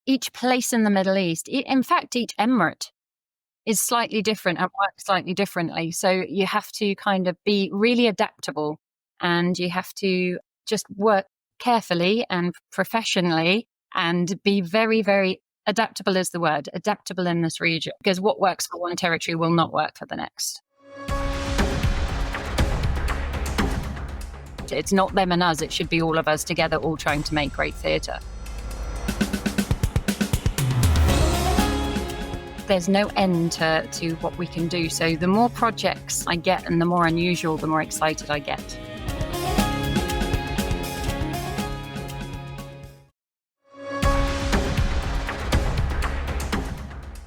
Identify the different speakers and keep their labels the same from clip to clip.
Speaker 1: each place in the Middle East, in fact, each emirate is slightly different and works slightly differently. So you have to kind of be really adaptable, and you have to just work carefully and professionally and be very, very adaptable is the word, adaptable in this region, because what works for one territory will not work for the next. It's not them and us, it should be all of us together, all trying to make great theatre. There's no end to what we can do. So the more projects I get and the more unusual, the more excited I get.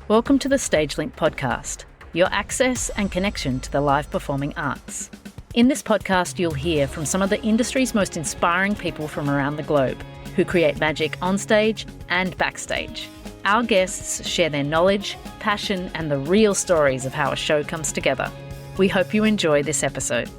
Speaker 2: Welcome to the StageLink podcast, your access and connection to the live performing arts. In this podcast, you'll hear from some of the industry's most inspiring people from around the globe who create magic on stage and backstage. Our guests share their knowledge, passion, and the real stories of how a show comes together. We hope you enjoy this episode.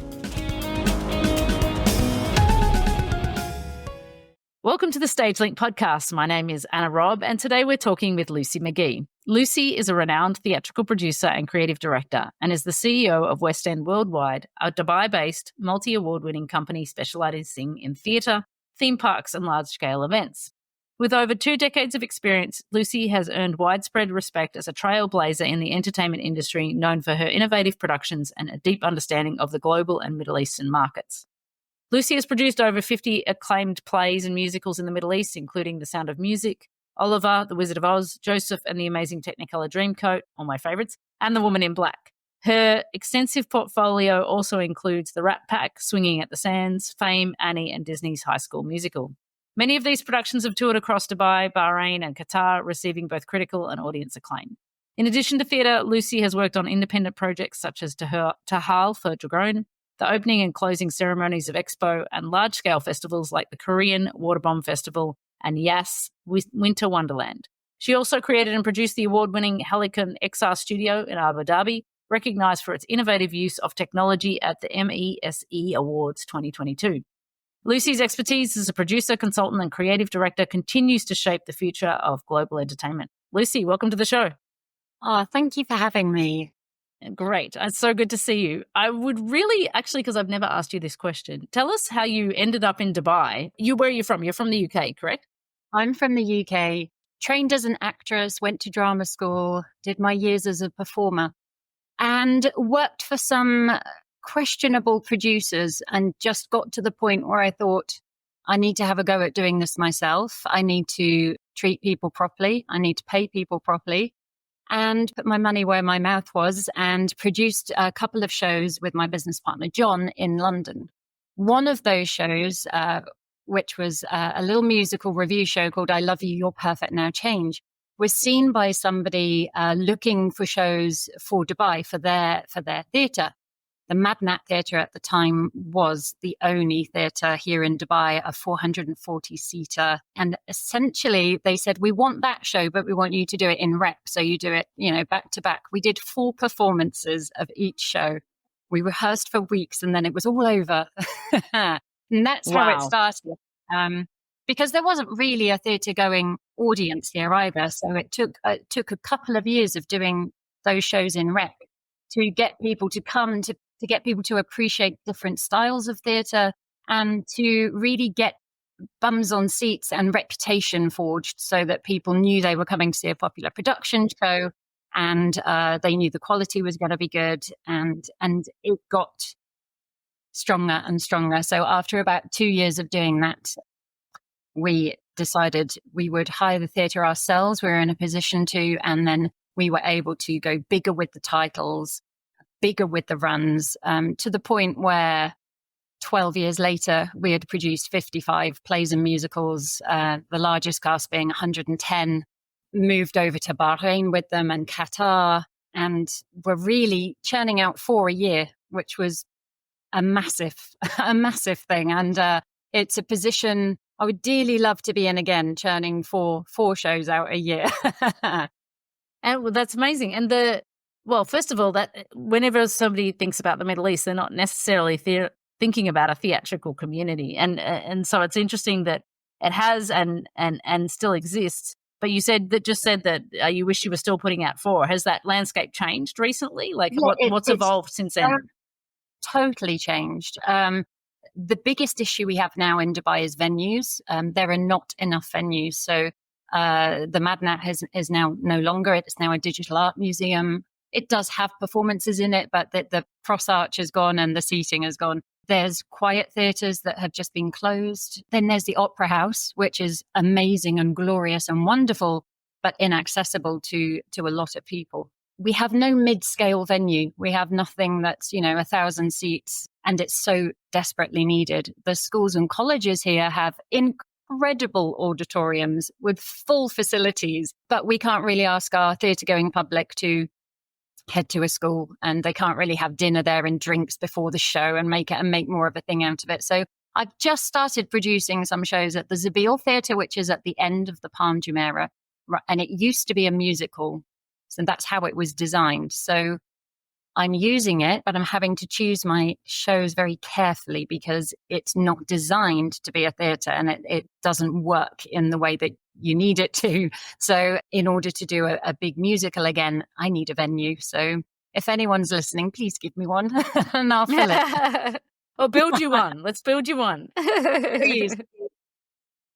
Speaker 2: Welcome to the StageLink podcast. My name is Anna Robb, and today we're talking with Lucy Magee. Lucy is a renowned theatrical producer and creative director and is the CEO of West End Worldwide, a Dubai-based, multi-award-winning company specialising in theatre, theme parks and large-scale events. With over 2 decades of experience, Lucy has earned widespread respect as a trailblazer in the entertainment industry, known for her innovative productions and a deep understanding of the global and Middle Eastern markets. Lucy has produced over 50 acclaimed plays and musicals in the Middle East, including The Sound of Music, Oliver, The Wizard of Oz, Joseph and the Amazing Technicolour Dreamcoat, all my favourites, and The Woman in Black. Her extensive portfolio also includes The Rat Pack, Swinging at the Sands, Fame, Annie and Disney's High School Musical. Many of these productions have toured across Dubai, Bahrain and Qatar, receiving both critical and audience acclaim. In addition to theatre, Lucy has worked on independent projects such as Tahal for Dragon, the opening and closing ceremonies of Expo, and large-scale festivals like the Korean Water Bomb Festival and Yas Winter Wonderland. She also created and produced the award-winning Helicon XR Studio in Abu Dhabi, recognised for its innovative use of technology at the MESE Awards 2022. Lucy's expertise as a producer, consultant and creative director continues to shape the future of global entertainment. Lucy, welcome to the show.
Speaker 1: Oh, thank you for having me.
Speaker 2: Great. It's so good to see you. I would really, actually, because I've never asked you this question, tell us how you ended up in Dubai. Where are you from? You're from the UK, correct?
Speaker 1: I'm from the UK, trained as an actress, went to drama school, did my years as a performer, and worked for some questionable producers and just got to the point where I thought, I need to have a go at doing this myself. I need to treat people properly. I need to pay people properly, and put my money where my mouth was and produced a couple of shows with my business partner, John, in London. One of those shows, which was a little musical review show called I Love You, You're Perfect, Now Change, was seen by somebody looking for shows for Dubai for their theatre. The Madnat Theatre at the time was the only theatre here in Dubai, a 440-seater. And essentially they said, we want that show, but we want you to do it in rep. So you do it, back to back. We did 4 performances of each show. We rehearsed for weeks and then it was all over. And that's how it started. Because there wasn't really a theatre-going audience here either. So it took a couple of years of doing those shows in rep to get people to come, to get people to appreciate different styles of theatre and to really get bums on seats and reputation forged so that people knew they were coming to see a popular production show and they knew the quality was going to be good. And it got stronger and stronger. So after about 2 years of doing that, we decided we would hire the theatre ourselves. We were in a position to, and then we were able to go bigger with the titles, bigger with the runs, to the point where 12 years later, we had produced 55 plays and musicals, the largest cast being 110, moved over to Bahrain with them and Qatar, and were really churning out 4 a year, which was a massive thing. And it's a position I would dearly love to be in again, churning four shows out a year.
Speaker 2: And that's amazing. And first of all, that whenever somebody thinks about the Middle East, they're not necessarily thinking about a theatrical community. And so it's interesting that it has and still exists. But you said that you wish you were still putting out 4. Has that landscape changed recently? Like
Speaker 1: Yeah,
Speaker 2: what's evolved since then?
Speaker 1: Totally changed. The biggest issue we have now in Dubai is venues. There are not enough venues. So the Madnat is now no longer. It's now a digital art museum. It does have performances in it, but the cross arch has gone and the seating has gone. There's quiet theatres that have just been closed. Then there's the Opera House, which is amazing and glorious and wonderful, but inaccessible to a lot of people. We have no mid-scale venue. We have nothing that's, 1,000 seats, and it's so desperately needed. The schools and colleges here have incredible auditoriums with full facilities, but we can't really ask our theatre-going public to head to a school, and they can't really have dinner there and drinks before the show and make more of a thing out of it. So I've just started producing some shows at the Zabeel Theatre, which is at the end of the Palm Jumeirah, and it used to be a musical. So that's how it was designed. So I'm using it, but I'm having to choose my shows very carefully because it's not designed to be a theatre, and it doesn't work in the way that you need it to. So in order to do a big musical again, I need a venue. So if anyone's listening, please give me one and I'll fill it.
Speaker 2: Or build you one. Let's build you one.
Speaker 1: Please.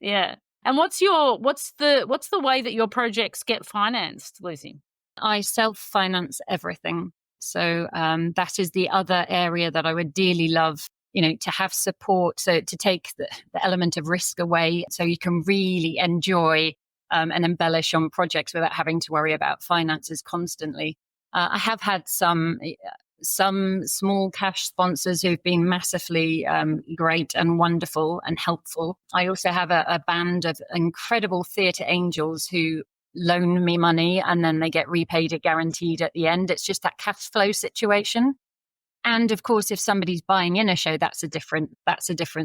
Speaker 2: Yeah. And what's the way that your projects get financed, Lucy?
Speaker 1: I self-finance everything. So that is the other area that I would dearly love, to have support. So to take the element of risk away so you can really enjoy and embellish on projects without having to worry about finances constantly. I have had some small cash sponsors who've been massively great and wonderful and helpful. I also have a band of incredible theatre angels who loan me money and then they get repaid it guaranteed at the end. It's just that cash flow situation. And of course, if somebody's buying in a show, that's a different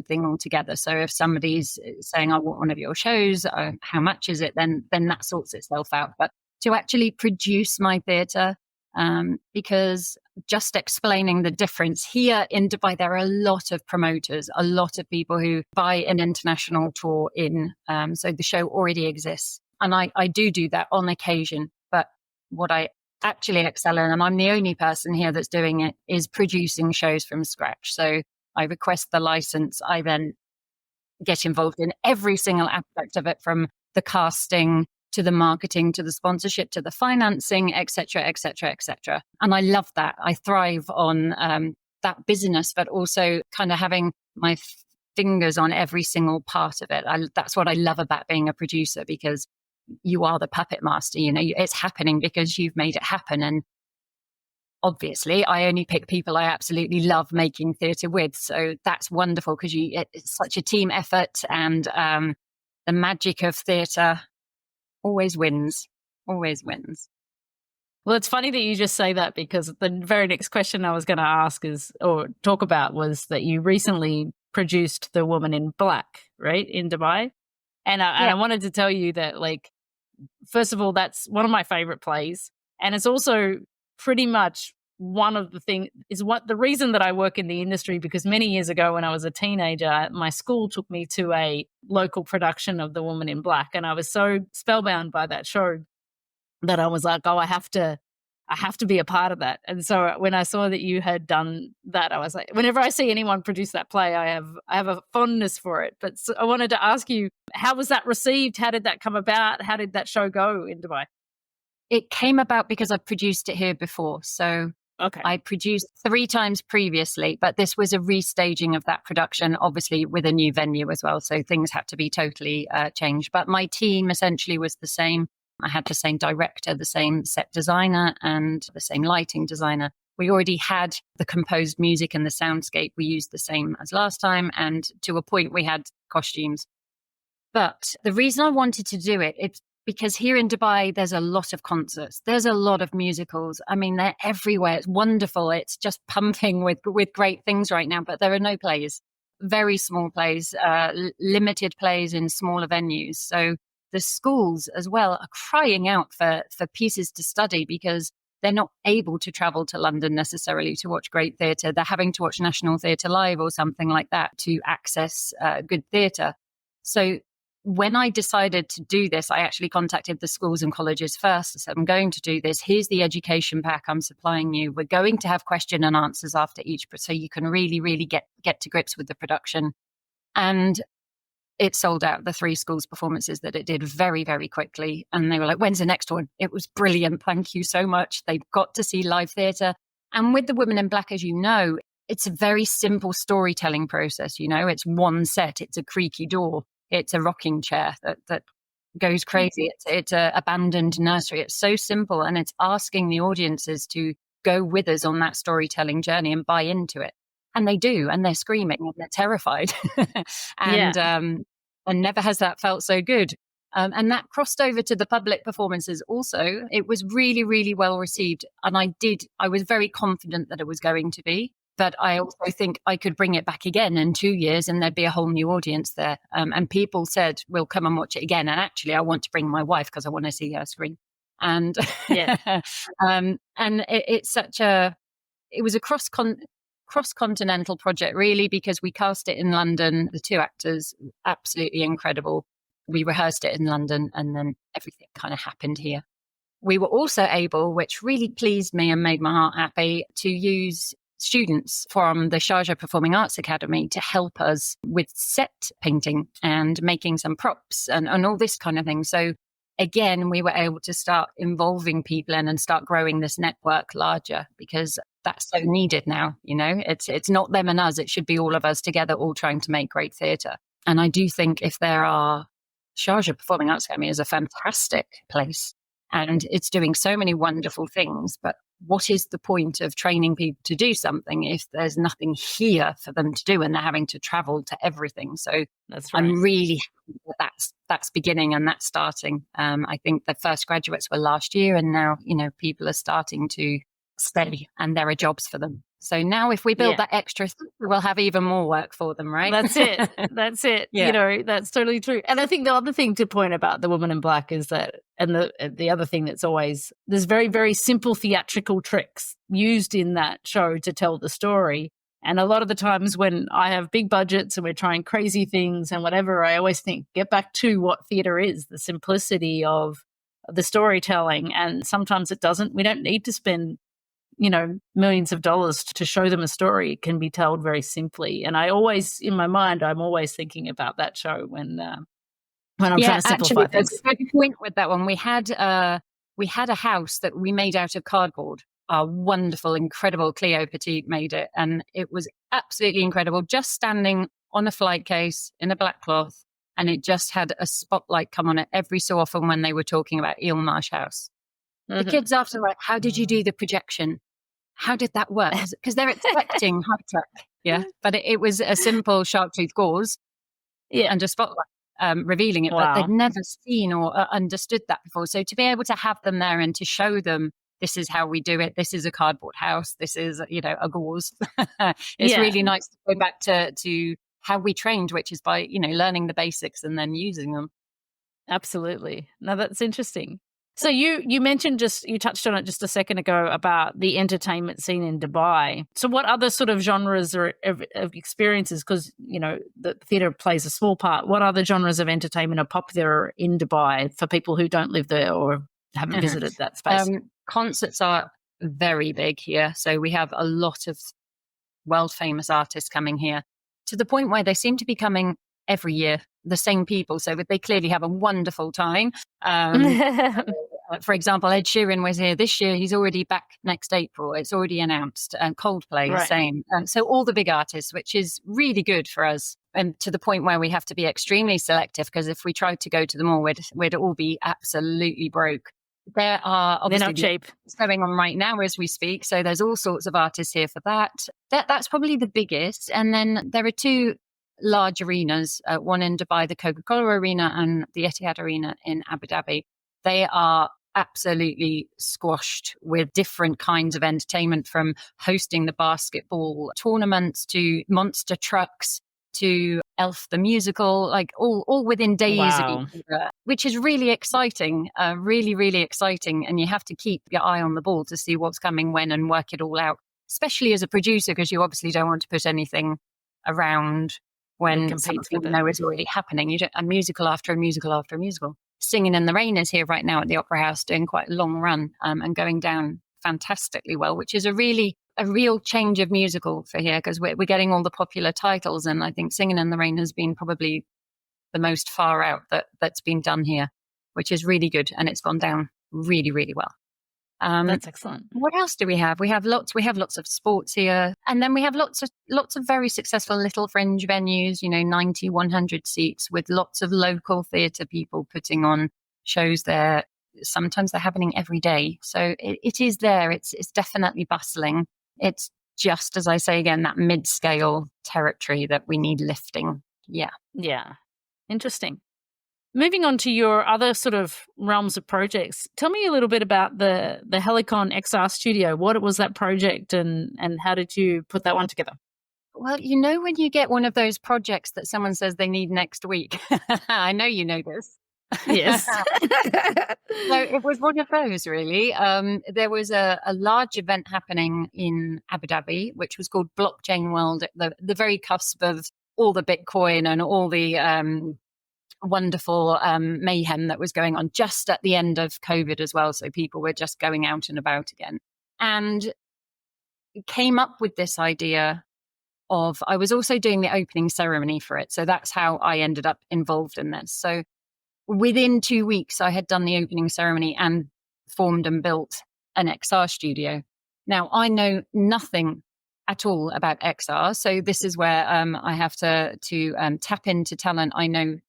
Speaker 1: thing altogether. So if somebody's saying, I want one of your shows, how much is it? Then that sorts itself out. But to actually produce my theatre, because just explaining the difference here in Dubai, there are a lot of promoters, a lot of people who buy an international tour in. So the show already exists. And I do that on occasion. But what I actually excel in, and I'm the only person here that's doing it, is producing shows from scratch. So I request the license. I then get involved in every single aspect of it, from the casting to the marketing, to the sponsorship, to the financing, et cetera, et cetera, et cetera. And I love that. I thrive on that business, but also kind of having my fingers on every single part of it. That's what I love about being a producer, because you are the puppet master. It's happening because you've made it happen. And obviously, I only pick people I absolutely love making theatre with. So that's wonderful, because it's such a team effort, and the magic of theatre always wins. Always wins.
Speaker 2: Well, it's funny that you just say that, because the very next question I was going to ask or talk about was that you recently produced The Woman in Black, right, in Dubai. And I wanted to tell you that, like, first of all, that's one of my favorite plays. And it's also pretty much one of the things is what the reason that I work in the industry, because many years ago when I was a teenager, my school took me to a local production of The Woman in Black. And I was so spellbound by that show that I was like, oh, I have to be a part of that. And so when I saw that you had done that, I was like, whenever I see anyone produce that play, I have a fondness for it. But so I wanted to ask you, how was that received? How did that come about? How did that show go in Dubai?
Speaker 1: It came about because I've produced it here before. So
Speaker 2: okay.
Speaker 1: I produced 3 times previously, but this was a restaging of that production, obviously with a new venue as well. So things had to be totally changed. But my team essentially was the same. I had the same director, the same set designer, and the same lighting designer. We already had the composed music and the soundscape. We used the same as last time. And to a point, we had costumes. But the reason I wanted to do it, it's because here in Dubai, there's a lot of concerts. There's a lot of musicals. I mean, they're everywhere. It's wonderful. It's just pumping with great things right now. But there are no plays, very small plays, limited plays in smaller venues. So the schools as well are crying out for pieces to study, because they're not able to travel to London necessarily to watch great theatre. They're having to watch National Theatre Live or something like that to access good theatre. So when I decided to do this, I actually contacted the schools and colleges first. I said, I'm going to do this. Here's the education pack I'm supplying you. We're going to have question and answers after each, so you can really, really get to grips with the production. And it sold out the 3 schools performances that it did very, very quickly. And they were like, when's the next one? It was brilliant. Thank you so much. They've got to see live theatre. And with The Woman in Black, as you know, it's a very simple storytelling process. It's one set. It's a creaky door. It's a rocking chair that goes crazy. It's a abandoned nursery. It's so simple. And it's asking the audiences to go with us on that storytelling journey and buy into it. And they do, and they're screaming and they're terrified. And never has that felt so good. And that crossed over to the public performances also. It was really, really well received. And I was very confident that it was going to be. But I also think I could bring it back again in 2 years and there'd be a whole new audience there. And people said, we'll come and watch it again. And actually, I want to bring my wife because I want to see her scream. And it was a cross-continental project, really, because we cast it in London. The 2 actors, absolutely incredible. We rehearsed it in London and then everything kind of happened here. We were also able, which really pleased me and made my heart happy, to use students from the Sharjah Performing Arts Academy to help us with set painting and making some props and all this kind of thing. So again, we were able to start involving people in and start growing this network larger, because that's so needed now. It's not them and us. It should be all of us together, all trying to make great theatre. And I do think Sharjah Performing Arts Academy is a fantastic place and it's doing so many wonderful things. But what is the point of training people to do something if there's nothing here for them to do and they're having to travel to everything? So that's right. I'm really happy that's beginning and that's starting. I think the first graduates were last year, and now, people are starting to stay and there are jobs for them. So now if we build that extra, we'll have even more work for them, right?
Speaker 2: That's it. Yeah. That's totally true. And I think the other thing to point about The Woman in Black is that, and the other thing that's always, there's very, very simple theatrical tricks used in that show to tell the story. And a lot of the times when I have big budgets and we're trying crazy things and whatever, I always think, get back to what theatre is, the simplicity of the storytelling. And sometimes it doesn't. We don't need to spend millions of dollars to show them a story. It can be told very simply. And I always, in my mind, I'm always thinking about that show when I'm trying to simplify things.
Speaker 1: There's a good point with that one. We had a house that we made out of cardboard. Our wonderful, incredible Cleo Petit made it. And it was absolutely incredible, just standing on a flight case in a black cloth. And it just had a spotlight come on it every so often when they were talking about Eel Marsh House. Mm-hmm. The kids after were like, how did you do the projection? How did that work? Because they're expecting high tech. Yeah. But it was a simple shark-tooth gauze and a spotlight revealing it. Wow. But they'd never seen or understood that before. So to be able to have them there and to show them, this is how we do it. This is a cardboard house. This is, a gauze. It's really nice to go back to how we trained, which is by, learning the basics and then using them.
Speaker 2: Absolutely. No, that's interesting. So you mentioned you touched on it just a second ago about the entertainment scene in Dubai. So what other sort of genres of experiences, because, the theatre plays a small part, what other genres of entertainment are popular in Dubai for people who don't live there or haven't visited that space?
Speaker 1: Concerts are very big here. So we have a lot of world famous artists coming here, to the point where they seem to be coming every year, the same people. So they clearly have a wonderful time. For example, Ed Sheeran was here this year. He's already back next April. It's already announced. And Coldplay, same. So all the big artists, which is really good for us. And to the point where we have to be extremely selective, because if we tried to go to them all, we'd all be absolutely broke. There are obviously
Speaker 2: cheap
Speaker 1: going on right now as we speak. So there's all sorts of artists here for that. That's probably the biggest. And then there are 2 large arenas, one in Dubai, the Coca-Cola Arena, and the Etihad Arena in Abu Dhabi. They are absolutely squashed with different kinds of entertainment, from hosting the basketball tournaments to monster trucks to Elf the musical, like all within days of each other, which is really exciting, really, really exciting. And you have to keep your eye on the ball to see what's coming when and work it all out, especially as a producer, because you obviously don't want to put anything around when
Speaker 2: competes
Speaker 1: something
Speaker 2: with
Speaker 1: you
Speaker 2: it.
Speaker 1: know is already happening. You don't a musical after a musical after a musical. Singing in the Rain is here right now at the Opera House doing quite a long run and going down fantastically well, which is a real change of musical for here because we're getting all the popular titles. And I think Singing in the Rain has been probably the most far out that's been done here, which is really good. And it's gone down really, really well.
Speaker 2: That's excellent.
Speaker 1: What else do we have? We have lots of sports here. And then we have lots of very successful little fringe venues, 90, 100 seats with lots of local theatre people putting on shows there. Sometimes they're happening every day. So it is there. It's definitely bustling. It's just, as I say again, that mid-scale territory that we need lifting. Yeah.
Speaker 2: Yeah. Interesting. Moving on to your other sort of realms of projects, tell me a little bit about the Helicon XR studio. What was that project and how did you put that one together?
Speaker 1: Well, when you get one of those projects that someone says they need next week, I know you know this.
Speaker 2: Yes.
Speaker 1: So it was one of those, really. There was a large event happening in Abu Dhabi, which was called Blockchain World, at the very cusp of all the Bitcoin and all the wonderful mayhem that was going on just at the end of COVID as well. So people were just going out and about again. And came up with this idea of, I was also doing the opening ceremony for it. So that's how I ended up involved in this. So within 2 weeks, I had done the opening ceremony and formed and built an XR studio. Now, I know nothing at all about XR. So this is where I have to tap into talent. I know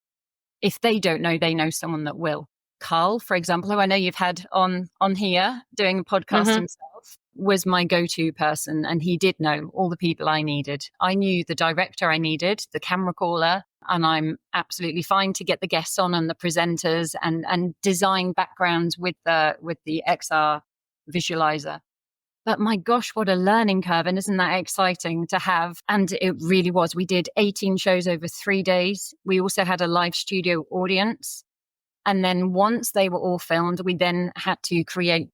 Speaker 1: if they don't know, they know someone that will. Carl, for example, who I know you've had on here doing a podcast himself, was my go-to person. And he did know all the people I needed. I knew the director I needed, the camera caller, and I'm absolutely fine to get the guests on and the presenters and design backgrounds with the XR visualizer. But my gosh, what a learning curve. And isn't that exciting to have? And it really was. We did 18 shows over 3 days. We also had a live studio audience. And then once they were all filmed, we then had to create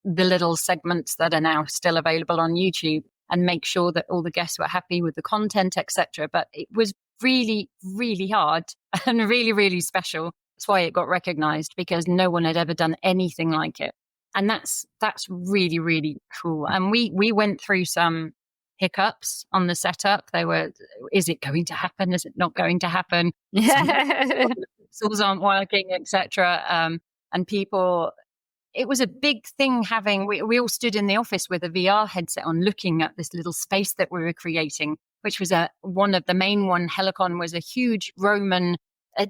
Speaker 1: the little segments that are now still available on YouTube and make sure that all the guests were happy with the content, etc. But it was really, really hard and really, really special. That's why it got recognized, because no one had ever done anything like it. And that's really, really cool. And we went through some hiccups on the setup. They were, is it going to happen? Is it not going to happen? Tools aren't working, etc. And people, it was a big thing having, we all stood in the office with a VR headset on looking at this little space that we were creating, which was one of the main one. Helicon was a huge Roman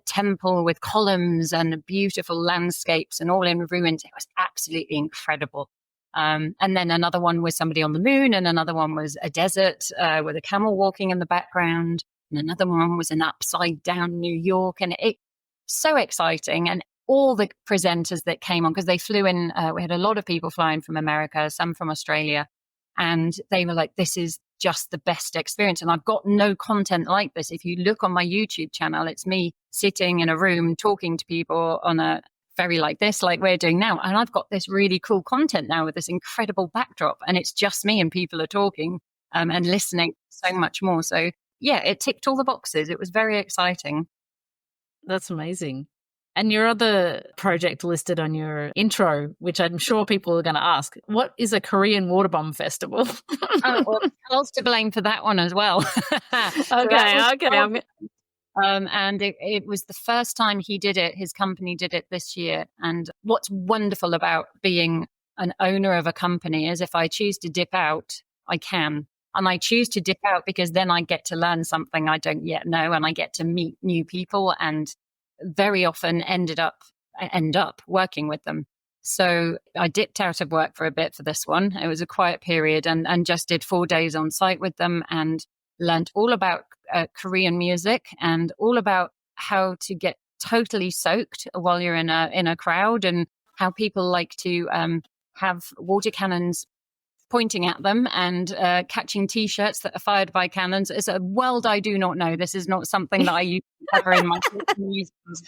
Speaker 1: temple with columns and beautiful landscapes and all in ruins. It was absolutely incredible. And then another one was somebody on the moon, and another one was a desert with a camel walking in the background. And another one was an upside down New York. And it so exciting. And all the presenters that came on, because they flew in, we had a lot of people flying from America, some from Australia. And they were like, this is just the best experience. And I've got no content like this. If you look on my YouTube channel, it's me sitting in a room talking to people on a ferry like this, like we're doing now. And I've got this really cool content now with this incredible backdrop. And it's just me and people are talking and listening so much more. So yeah, it ticked all the boxes. It was very exciting.
Speaker 2: That's amazing. And your other project listed on your intro, which I'm sure people are going to ask, what is a Korean water bomb festival?
Speaker 1: Well, Carl's to blame for that one as well.
Speaker 2: Okay.
Speaker 1: And it was the first time he did it. His company did it this year. And what's wonderful about being an owner of a company is if I choose to dip out, I can. And I choose to dip out because then I get to learn something I don't yet know, and I get to meet new people, and very often end up working with them. So I dipped out of work for a bit for this one. It was a quiet period and just did 4 days on site with them and learned all about Korean music and all about how to get totally soaked while you're in a crowd, and how people like to have water cannons pointing at them and catching T-shirts that are fired by cannons. It's a world I do not know. This is not something that I used to cover in my musicals.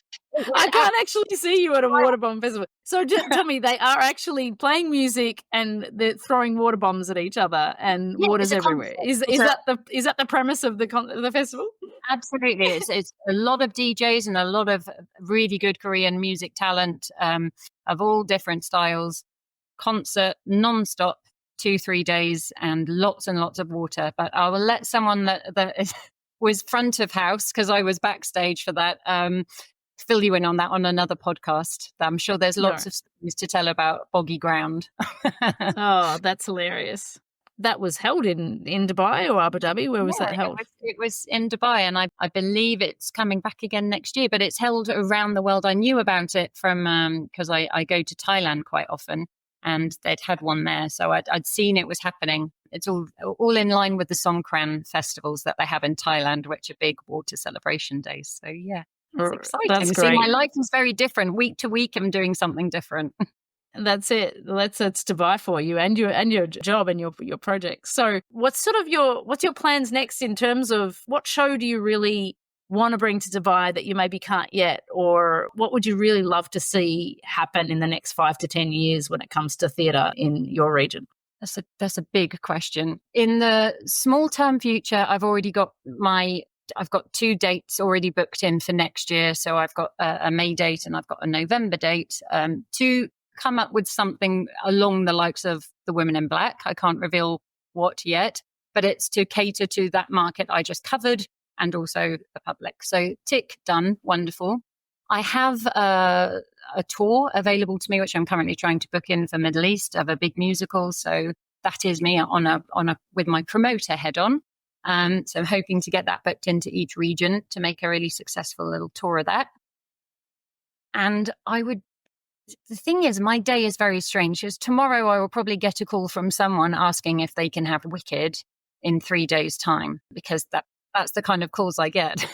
Speaker 2: I can't actually see you at a water bomb festival. So just tell me, they are actually playing music and they're throwing water bombs at each other and water's everywhere. Is that the premise of the festival?
Speaker 1: Absolutely. It's a lot of DJs and a lot of really good Korean music talent of all different styles. Concert non-stop, 2-3 days, and lots of water. But I will let someone that was front of house, because I was backstage for that, fill you in on that on another podcast. I'm sure there's lots of stories to tell about boggy ground.
Speaker 2: Oh, that's hilarious. That was held in Dubai or Abu Dhabi? Where was that held?
Speaker 1: It was in Dubai, and I believe it's coming back again next year, but it's held around the world. I knew about it from because I go to Thailand quite often, and they'd had one there. So I'd seen it was happening. It's all in line with the Songkran festivals that they have in Thailand, which are big water celebration days. So yeah, it's exciting.
Speaker 2: That's great.
Speaker 1: See, my life is very different. Week to week, I'm doing something different.
Speaker 2: That's it. It's Dubai for you and your job and your projects. So what's your plans next in terms of what show do you really want to bring to Dubai that you maybe can't yet, or what would you really love to see happen in the next 5 to 10 years when it comes to theatre in your region?
Speaker 1: That's a big question. In the small term future, I've got 2 dates already booked in for next year. So I've got a May date and I've got a November date to come up with something along the likes of the Women in Black. I can't reveal what yet, but it's to cater to that market I just covered and also the public. So tick, done, wonderful. I have a tour available to me, which I'm currently trying to book in for Middle East of a big musical. So that is me with my promoter head on. So I'm hoping to get that booked into each region to make a really successful little tour of that. And the thing is, my day is very strange because tomorrow I will probably get a call from someone asking if they can have Wicked in 3 days' time, because that's the kind of calls I get.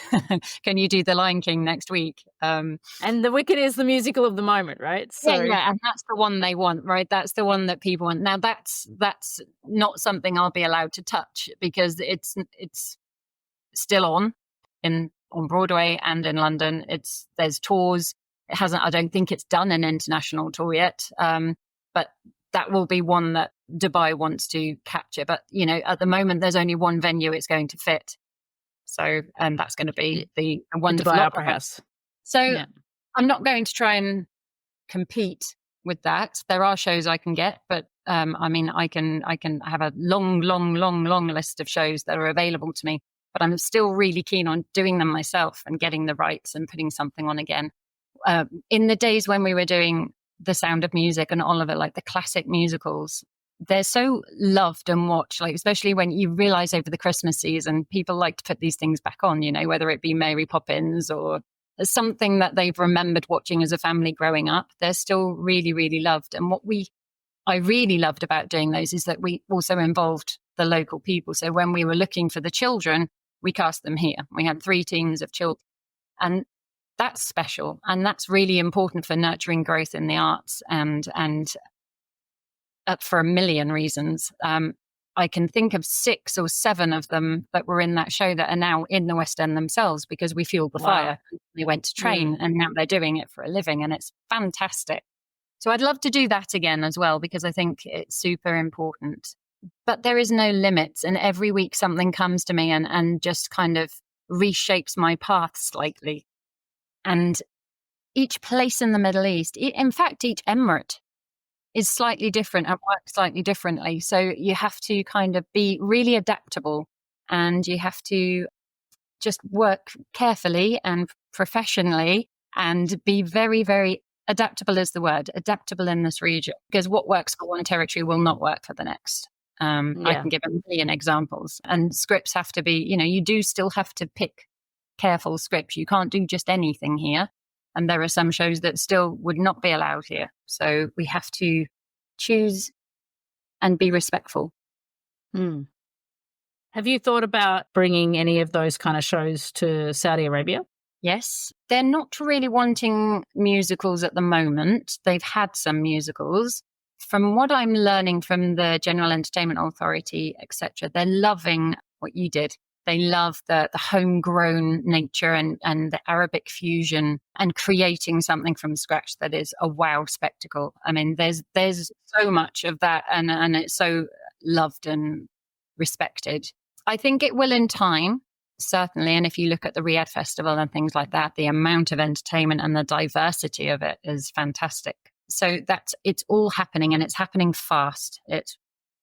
Speaker 1: Can you do The Lion King next week?
Speaker 2: And The Wicked is the musical of the moment, right?
Speaker 1: So yeah, and that's the one they want, right? That's the one that people want. Now that's not something I'll be allowed to touch because it's still on Broadway and in London. There's tours. I don't think it's done an international tour yet, but that will be one that Dubai wants to capture. But, at the moment, there's only one venue it's going to fit. So that's going to be the wonderful
Speaker 2: Dubai Opera House.
Speaker 1: So yeah. I'm not going to try and compete with that. There are shows I can get, but I can have a long list of shows that are available to me. But I'm still really keen on doing them myself and getting the rights and putting something on again. In the days when we were doing The Sound of Music and all of it, like the classic musicals, they're so loved and watched, like especially when you realize over the Christmas season, people like to put these things back on, whether it be Mary Poppins or something that they've remembered watching as a family growing up. They're still really, really loved. And what I really loved about doing those is that we also involved the local people. So when we were looking for the children, we cast them here. We had 3 teams of children. And that's special, and that's really important for nurturing growth in the arts, and for a million reasons. I can think of 6 or 7 of them that were in that show that are now in the West End themselves because we fueled the fire. They went to train, and now they're doing it for a living, and it's fantastic. So I'd love to do that again as well because I think it's super important. But there is no limits, and every week something comes to me and just kind of reshapes my path slightly. And each place in the Middle East, in fact, each emirate is slightly different and works slightly differently. So you have to kind of be really adaptable, and you have to just work carefully and professionally and be very, very adaptable is the word, adaptable in this region, because what works for one territory will not work for the next. I can give a million examples, and scripts have to be, you do still have to pick careful scripts. You can't do just anything here. And there are some shows that still would not be allowed here. So we have to choose and be respectful.
Speaker 2: Have you thought about bringing any of those kind of shows to Saudi Arabia?
Speaker 1: Yes. They're not really wanting musicals at the moment. They've had some musicals. from what I'm learning from the General Entertainment Authority, etc., they're loving what you did. They love the homegrown nature and the Arabic fusion and creating something from scratch that is a wow spectacle. I mean, there's so much of that and it's so loved and respected. I think it will in time, certainly. And if you look at the Riyadh Festival and things like that, the amount of entertainment and the diversity of it is fantastic. So it's all happening and it's happening fast.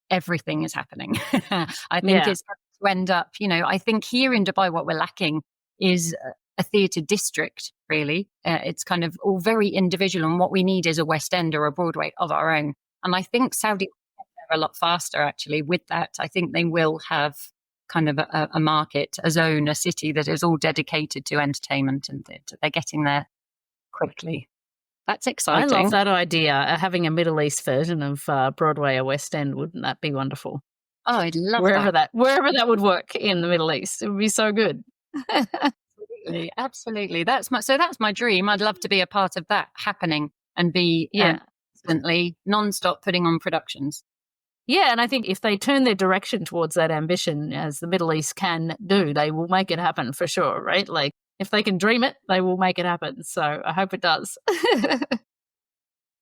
Speaker 1: Everything is happening. I think it's to end up, I think here in Dubai, what we're lacking is a theatre district, really. It's kind of all very individual. And what we need is a West End or a Broadway of our own. And I think Saudi will get there a lot faster, actually, with that. I think they will have kind of a market, a zone, a city that is all dedicated to entertainment and theatre. They're getting there quickly. That's exciting.
Speaker 2: I love that idea, having a Middle East version of Broadway or West End. Wouldn't that be wonderful?
Speaker 1: Oh, I'd love
Speaker 2: wherever that would work in the Middle East. It would be so good.
Speaker 1: Absolutely. That's my dream. I'd love to be a part of that happening and be constantly non-stop putting on productions.
Speaker 2: Yeah, and I think if they turn their direction towards that ambition, as the Middle East can do, they will make it happen for sure, right? Like, if they can dream it, they will make it happen. So I hope it does.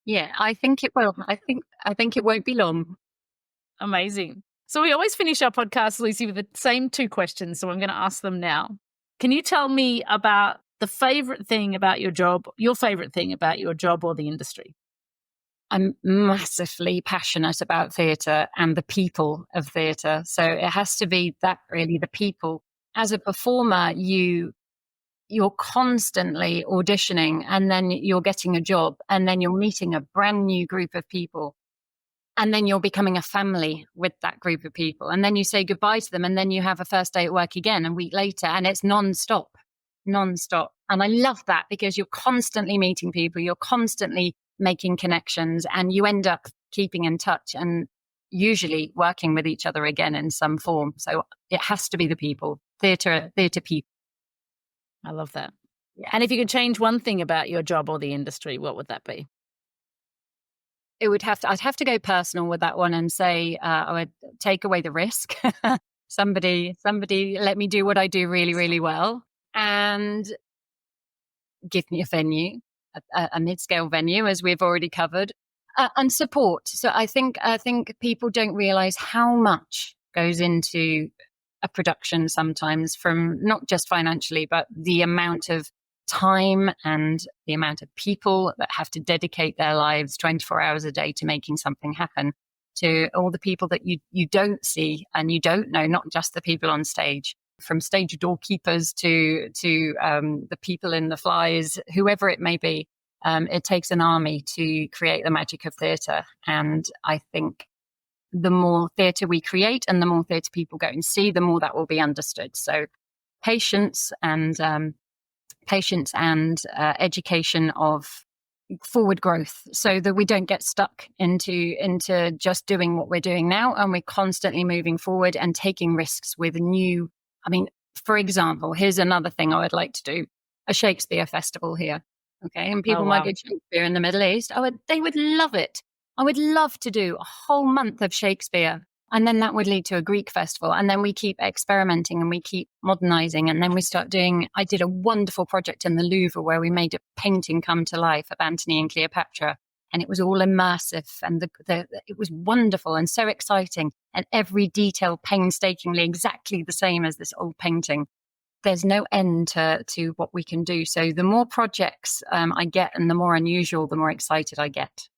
Speaker 1: Yeah, I think it will. I think it won't be long.
Speaker 2: Amazing. So we always finish our podcast, Lucy, with the same two questions. So I'm going to ask them now. Can you tell me about the favorite thing about your job, your favorite thing about your job or the industry?
Speaker 1: I'm massively passionate about theatre and the people of theatre. So it has to be that, really, the people. As a performer, you're constantly auditioning and then you're getting a job and then you're meeting a brand new group of people. And then you're becoming a family with that group of people. And then you say goodbye to them. And then you have a first day at work again a week later. And it's nonstop. And I love that because you're constantly meeting people. You're constantly making connections. And you end up keeping in touch and usually working with each other again in some form. So it has to be the people, theatre people.
Speaker 2: I love that. Yeah. And if you could change one thing about your job or the industry, what would that be?
Speaker 1: I'd have to go personal with that one and say I would take away the risk. Somebody let me do what I do really, really well and give me a venue, a mid-scale venue, as we've already covered, and support. So I think people don't realize how much goes into a production sometimes, from not just financially, but the amount of time and the amount of people that have to dedicate their lives 24 hours a day to making something happen, to all the people that you don't see and you don't know, not just the people on stage, from stage doorkeepers to the people in the flies, whoever it may be. It takes an army to create the magic of theatre. And I think the more theatre we create and the more theatre people go and see, the more that will be understood. So patience and education of forward growth, so that we don't get stuck into just doing what we're doing now, and we're constantly moving forward and taking risks with new. I mean, for example, here's another thing I would like to do: a Shakespeare festival here. Okay, and people might get Shakespeare in the Middle East. They would love it. I would love to do a whole month of Shakespeare. And then that would lead to a Greek festival. And then we keep experimenting and we keep modernizing. And then we start I did a wonderful project in the Louvre where we made a painting come to life of Antony and Cleopatra. And it was all immersive. And it was wonderful and so exciting. And every detail painstakingly exactly the same as this old painting. There's no end to what we can do. So the more projects I get and the more unusual, the more excited I get.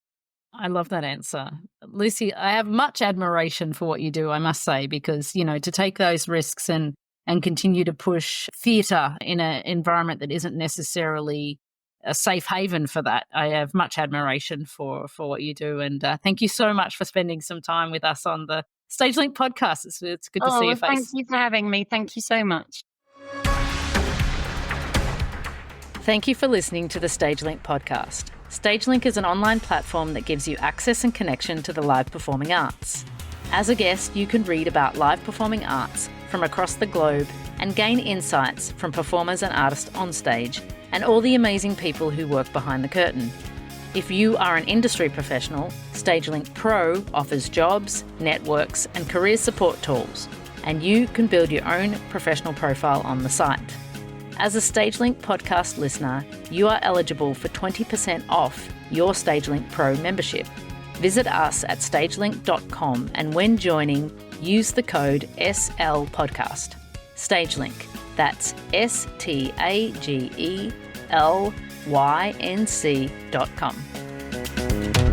Speaker 2: I love that answer. Lucy, I have much admiration for what you do, I must say, because, to take those risks and continue to push theatre in an environment that isn't necessarily a safe haven for that. I have much admiration for what you do. And thank you so much for spending some time with us on the StageLink podcast. It's good to see your face.
Speaker 1: Thank you for having me. Thank you so much.
Speaker 2: Thank you for listening to the StageLink podcast. StageLink is an online platform that gives you access and connection to the live performing arts. As a guest, you can read about live performing arts from across the globe and gain insights from performers and artists on stage and all the amazing people who work behind the curtain. If you are an industry professional, StageLink Pro offers jobs, networks, and career support tools, and you can build your own professional profile on the site. As a StageLink podcast listener, you are eligible for 20% off your StageLink Pro membership. Visit us at stagelink.com, and when joining, use the code SLPodcast. StageLink, that's STAGELYNC.com.